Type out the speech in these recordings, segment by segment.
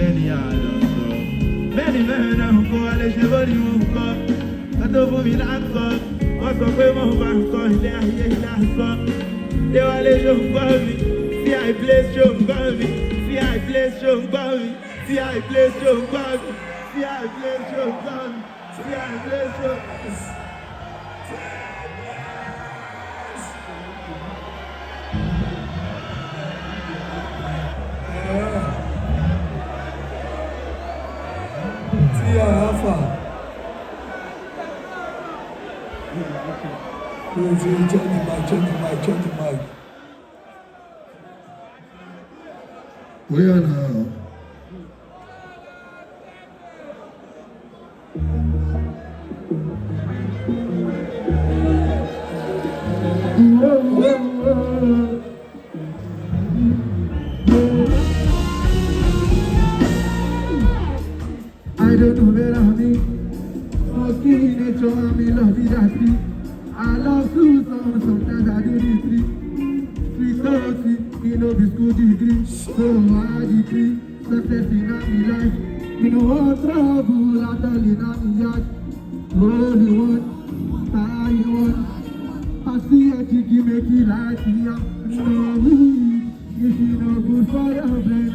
many others. Many men who go and they should only who go. I don't for me that go. What's up with my bank go? They are here, that's go. They will let you go me. See I place you go me. See I place you go me. See I place you go me. See I place you go me. See I place you. Alpha. Check the mic. We are now. I don't know where I'm in. Smoking nature, I'm in love with that tree. I love to sometimes I do the three. Street talking, you know, the school degree. So I degree, success in my life. You know what trouble, I tell you now, me yard. Holy one, fire one. I see a chicky make it like here. No weed, if you know good for your brain.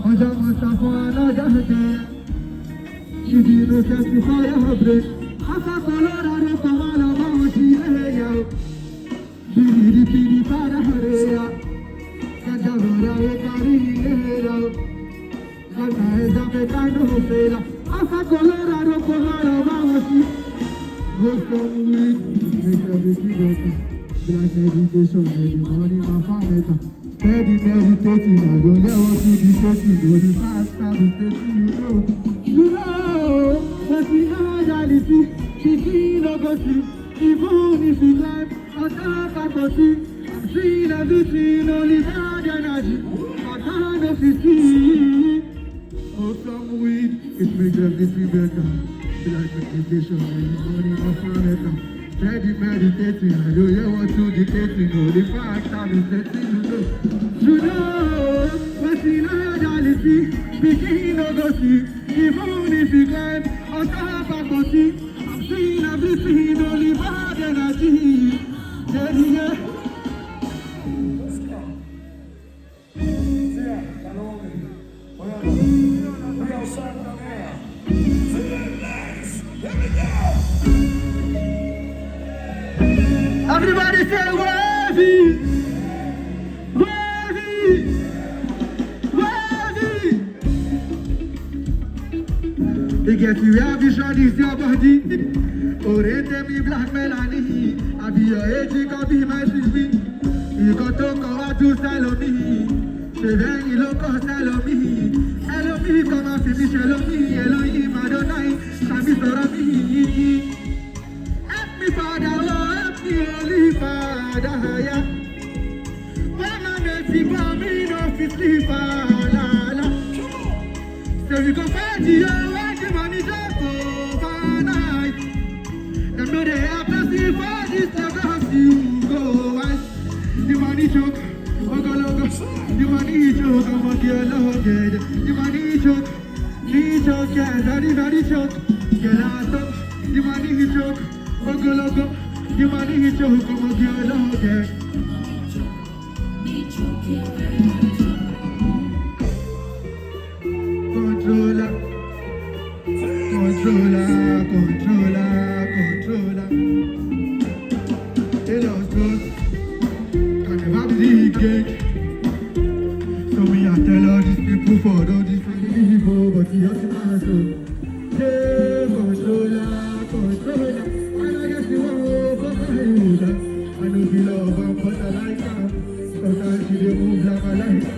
I just must have for another day. She didn't catch me for your brain. I saw Colorado come all about she lay out. She did it for the area. Kajabura carry it out. Kata is a mechano fail. I saw Colorado come all about she. Go from weed, make everything better. Black education, every morning my father. Steady meditating, I don't know what to be taking. Go the fast, I'll be taking you know. You know, but we know reality. She no go see, even if we climb, I can't go see. I'm seeing everything, only bad energy. I can't see. Oh, some weed, it makes everything better. Like meditation, every morning my father. Steady meditating, I don't know what to be taking. Go the fast, I'll be taking you know. You know, but we know reality. Speaking no go see, even if you climb, on top of go see. I'm seeing everything, only bad energy. Yeah. We outside down there. Everybody say worthy. You get you have vision is your body. Orete me black melanie. I be your age, you can be my baby. You got to go out to sell me. Say then you look on sell me. Hello me, come and finish hello me. Elohim Adonai, Sami Sorami. Help me Father, help me Holy Father. When I'm empty for me, no fit sleep. So we go fight you. Money just overnight. Them know they have to see for this because you go wise. The money choke, ogo. The money choke, I'm a girl loaded. The money choke, yeah, very choke. Girl out up. The money choke, ogo. The money choke, I'm a girl loaded. Controller. They lost drugs, can never be the gate. So we are tell all these people for all these people, but he has to answer. Hey, controller. And I guess you want for my user. I know the love and but I like her. Sometimes she dey move like I like her.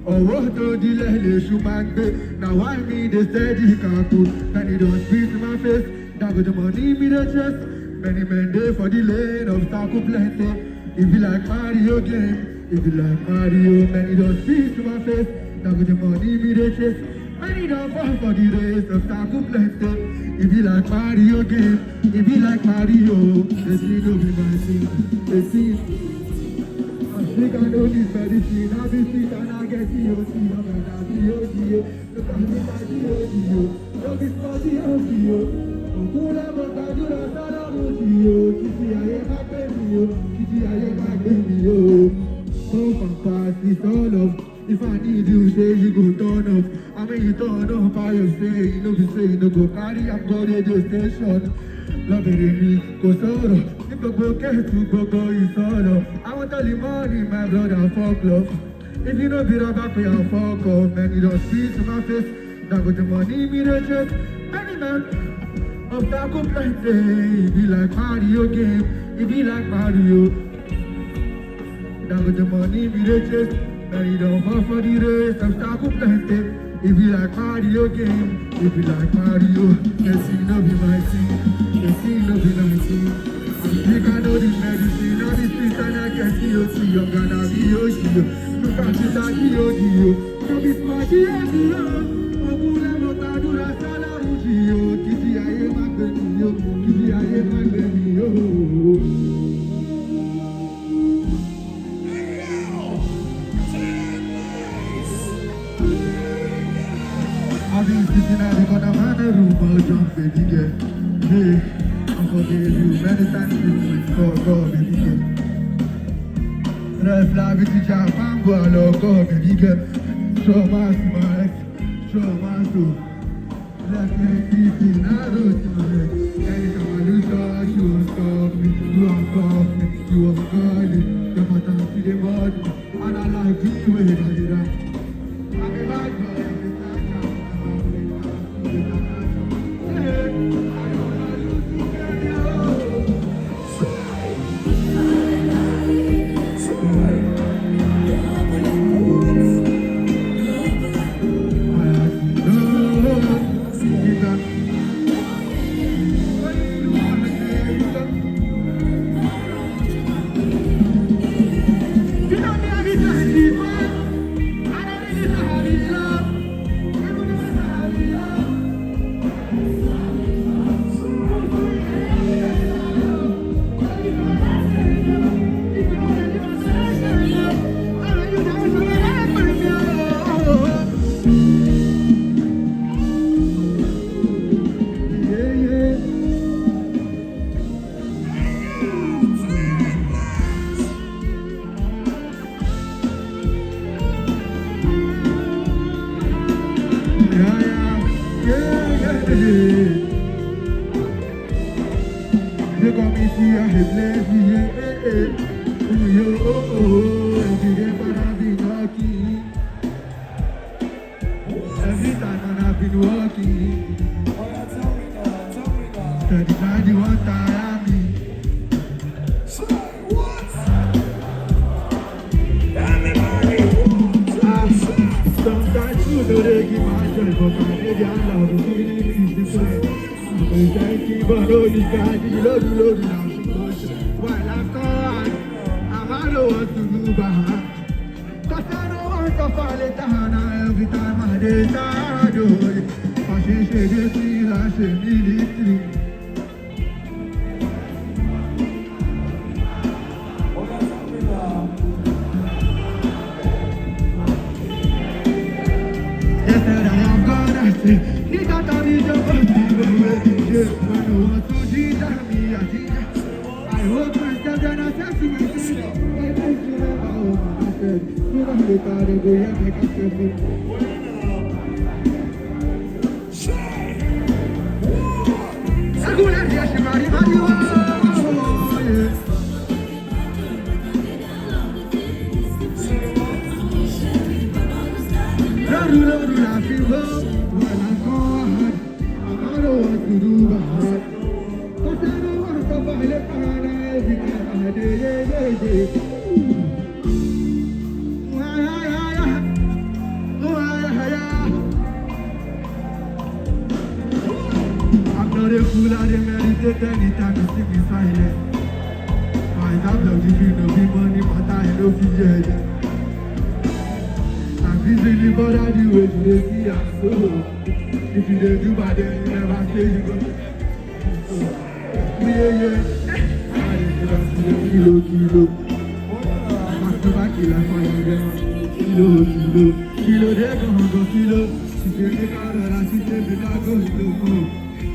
Ọwọ́ tó dilẹ̀ lè ṣùgbọ́n gbé. Now why me dey steady kaku? Many don spit my face. Dagojo money me dey chest. Many men dey for the lane of tackle plenty. If you like Mario game, if you like Mario, many don spit my face. Dagojo money me dey chest. Many don fall for the race of tackle plenty. If you like Mario Mario game. It be like Mario. The scene will be my scene. The scene. I think I know this medicine. I be sick and I get COC. I'm like, COGO. Look at me, COGO. Don't be smarty, COGO. Okura Bokadura Salamuchio. Kiti aye kakemiyo. Kiti aye kakemiyo. So fantastic, all of. If I need you, say you go turn up. I mean you turn up, how you say, you know be say you no go carry up go radio station. Love it in me, go solo. If you go get to go you solo. I want all the money, my brother, fuck love. If you know be rubber for your fuck off, man, you don't speak to my face. Now go the money, me the check. Many man, obstacle plenty. It be like Mario game, it be like Mario. Now go the money, me the check. Now you don't fall for the race, obstacle plenty. It be like Mario game, it be like Mario. The scene no be my scene, the scene no be my scene. I think I know this medicine, all the streets and I get COC. I'm gonna be Yoshio, look at this at Yoshio. No be smart, Yoshio. Okule Bokadura Salamuchio. Kiti aye magbemiyo, kiti aye magbemiyo. I've been sitting at the corner of the room, I'll jump, baby girl. Hey, I'm forgive you many times for God, baby girl. Red flag with the Japan, but I love God, baby girl. Show my smile, show my soul. Let me keep it, I don't know. Anytime I lose touch, you won't stop me, you won't stop me, you won't call it. The matter to the body, and I like you when you do that. I'm a bad boy. You got me see a head lazy, every day when I've been knocking. Every time when I've been walking. Steady mind you want tire me. Sometimes you know they give my joy, but my baby I love you, feeling is different. Thank you, but no, this guy, you love now. While I'm gone, I know what to do, but cause I don't want to fall it down every time I decide. I should say this, I should need it. Yes, I am gonna say, you got to be the one. I hope my children are safe to me. I'm not a fool, I meditate anytime you see me silent. My time love you no be money, but I know you yet. I'm easily bothered you when you see I'm so. If you don't do bad, then you never say you go. Kilo. Back-to-back, il a fallu kilo, de gongo, kilo. Si tu es carrera, si tu es dago, kilo.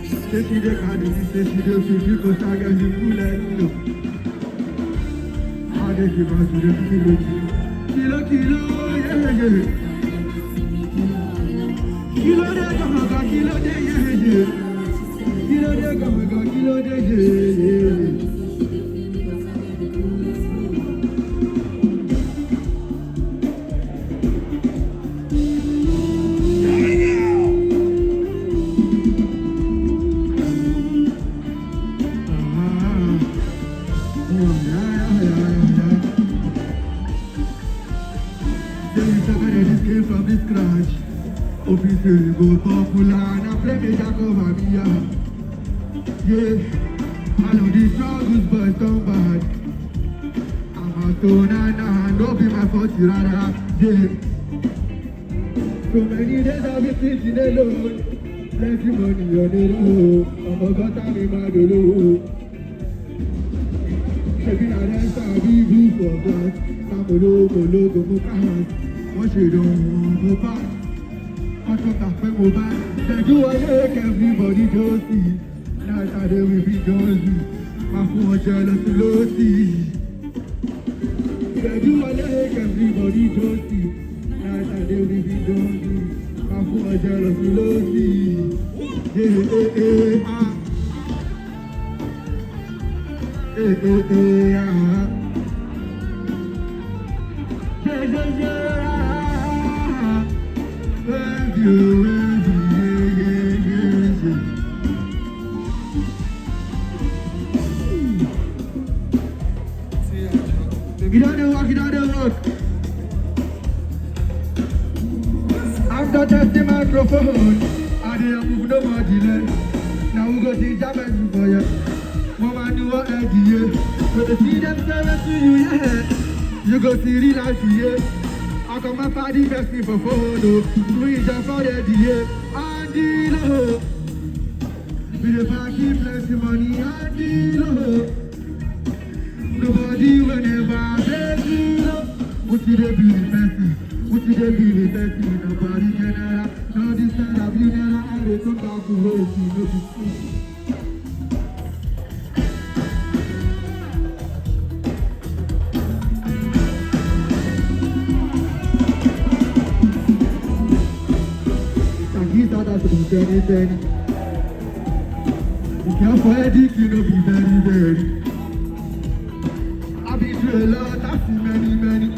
Si tu es carrera, si tu es sushi, kosaga, du poulet, kilo. Allez, je vais sur le kilo, yeah. Kilo de gongo, kilo de yeah. Kilo de gongo, kilo de yeah. Officer go popular na play me jack of a mia. Yeah, I know the struggles but don't bad. I'm a stone and no be my fault rara. Yeah, so many days I've been sitting alone. Plenty money on the road. I forgot I'm in my dolo. Shaking a dance I be blue for God. I'm a logo mo can't. What you don't go back. I thought I felt more bad. Said you are like everybody does see. Now I do with it does see. My phone jealous to low see. Said you are like everybody does see. Now I do with it does see. My phone jealous to low see. Yeah, ah. Ah. Yeah. Get out of work. I'm not testing microphone. I didn't move no more delay. Now we go see Japan for you. Mama knew what I did. But the see them service to you, yeah. You go see real life, yeah. I come and find the best thing for photo. We just for the day. And the with the party, plenty money, and the nobody will never beg you. What did they be messy? What did they be messy? Nobody can have. No, this kind of you never had it. Come back to work, you know this. Penny. You can't find it, you know, be very. I've been through a lot, I've seen many.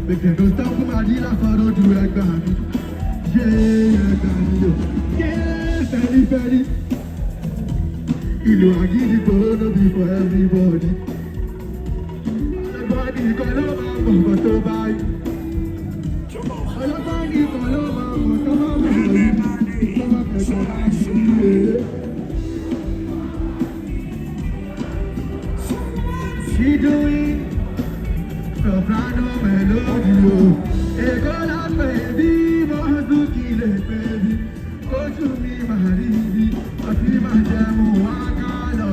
But they don't stop my deal, I follow to a gun. Yeah, Penny. You know, I give it to be for everybody. Everybody call over, but so bye. Everybody call over, but so bye. She doing soprano melody, e con la baby, voglio kile baby, o tu mi mariti, a ti mangiamo a casa.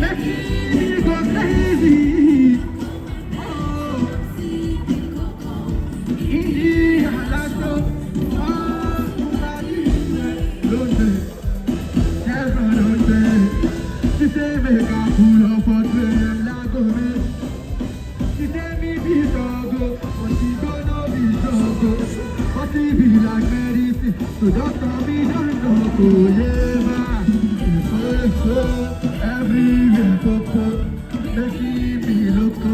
Let's go crazy. So don't tell me don't know who you are. Everywhere pop, let's see me loco.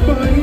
Boy,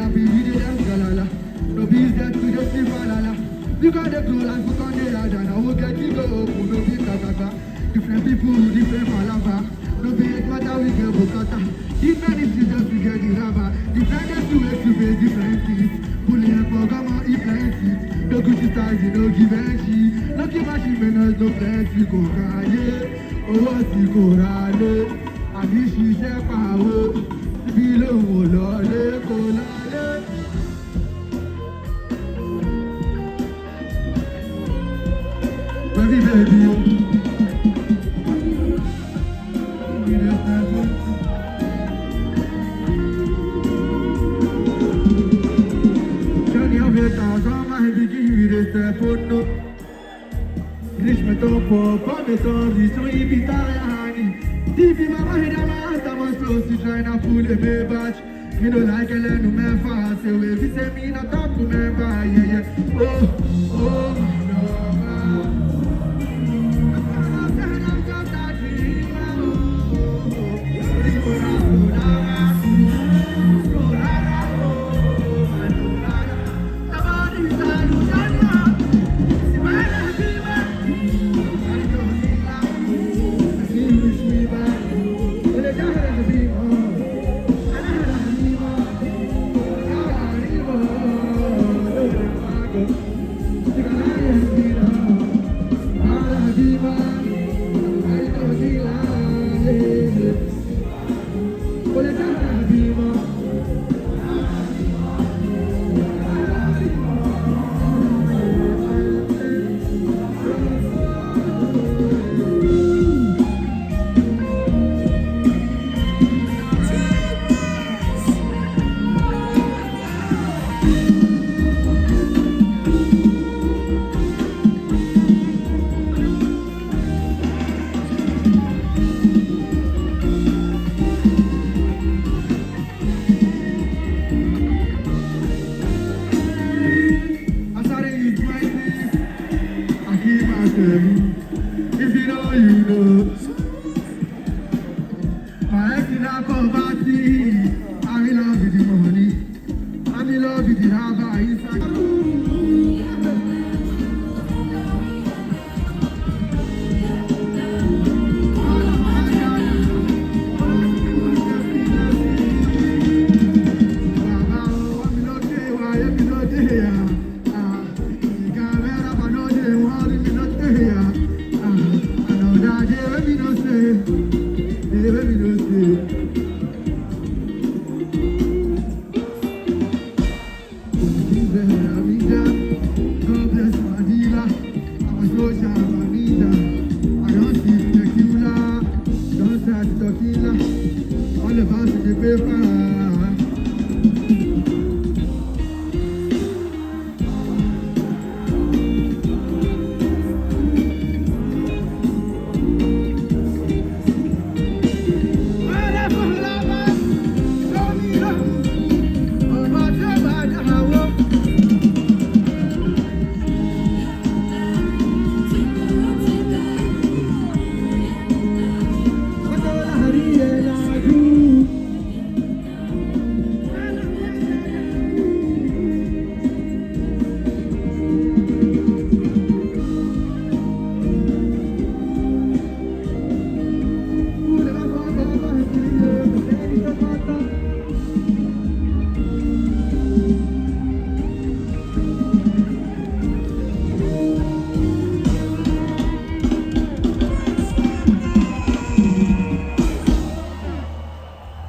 happy, we did them galala. No bees that we just keep alala. You got the glow like for Conde Raja. Now we'll get you go open, no be kaka. Different people, different palava. No be it matter, we get bukata. Different issues just we get the rubber. Different ways to pay different things. Bully and Pogama, eat plenty. No Gucci styles, you know, give and she. No give a she, man, no plenty. Go kaye, oh, what's the corale? And this is a power. Below, lole, colale. Baby, baby. Rishma topo, come sorri, sono i italiani. Tipi mamma e da mata, ma sto si try na pule me batch. Me don't like a land, me fast away. If you say me not talk to me, bye, yeah, yeah. Oh, oh, no, if you know, you know. My ex in a poverty, I'm in love with the money. I'm in love with the harbor inside. All about the paper.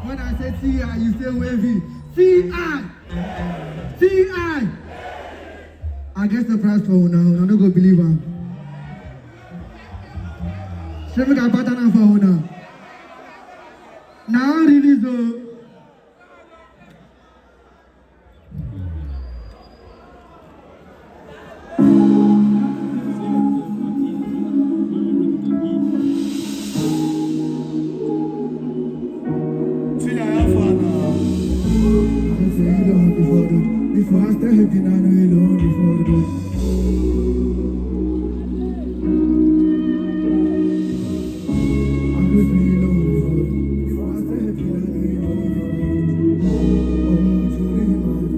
When I say T.I., you say wavy. T.I. T.I. I get the prize for now. I don't go believe him. Show me the pattern for now. Now release the. Before I start hitting, I know you long before the door. I'm just really long before I start hitting, I know you long before the door. Oh,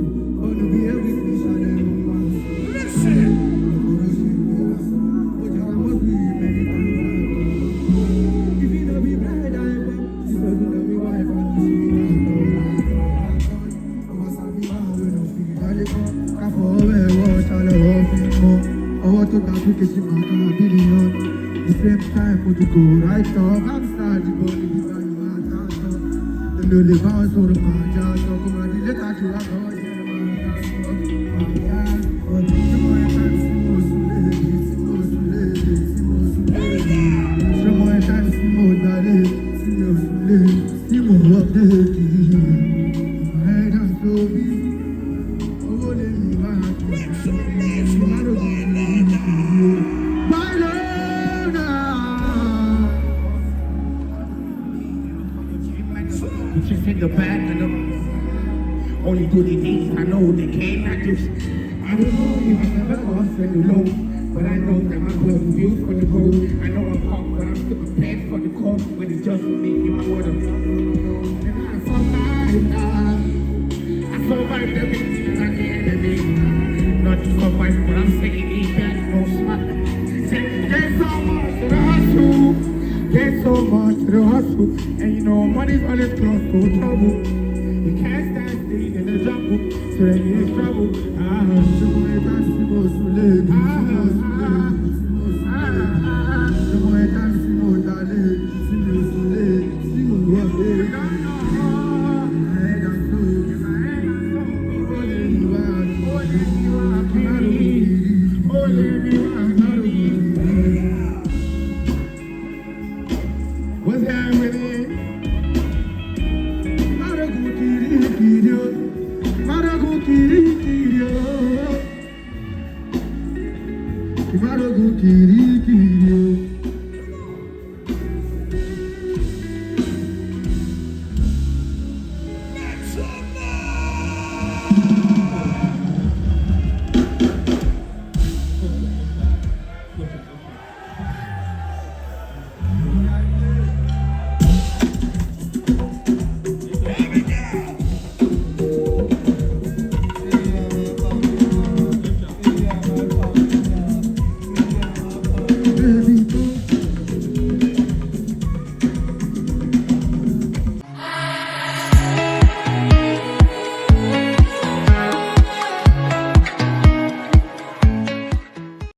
lè mọ́ káfọ́ ọwọ́ ẹ̀wọ́ ṣàlẹ̀ ọ̀fìn mọ́ ọwọ́ tó ta sókè sí màá ká bílíọ̀nù the same time mo ti go right up I'm sad but ní ìgbà yìí máa ta sọ èmi ò lè bá wọn sọ̀rọ̀ máa já sọ kó máa di létà jù wá kọ́ ṣe é máa já sọ àyà ọ̀dùn tí mo ẹ̀ ká sí mo sùn léèrè tí mo sùn léèrè tí mo sùn léèrè ṣé mo ẹ̀ ká sí mo gbàlè tí mo sùn léèrè tí mo wọ́ léèrè ẹ̀dá tó bí owó lè mi máa tó ìmárògbò ní ìlú Barcelona. Just in the back of them. Only good it is, I know they cannot just. I don't know if I'm ever gonna send you low, but I know that my boy will view for the goal. I know I'm hot, but I'm still prepared for the cold. When it's just me, in my water. And I survived everything at the end of the day. Not to survive, but I'm saying it back, no smart. Get so much to the hustle. Get so much to the hustle. And you know, money's always close to trouble. You can't stand still in the jungle, so then you're in trouble. ṣé mo ẹ̀ ká sí mo sùn léèrè tí mo sùn léèrè ṣé mo ẹ̀ ká sí mo dalè tí mo sùn léèrè tí mo wọ́ léèrè ẹ̀dá tó bí owó lè mi wá ìmárògbò What's happening? Maragu kiri o, maragu kiri o, maragu kiri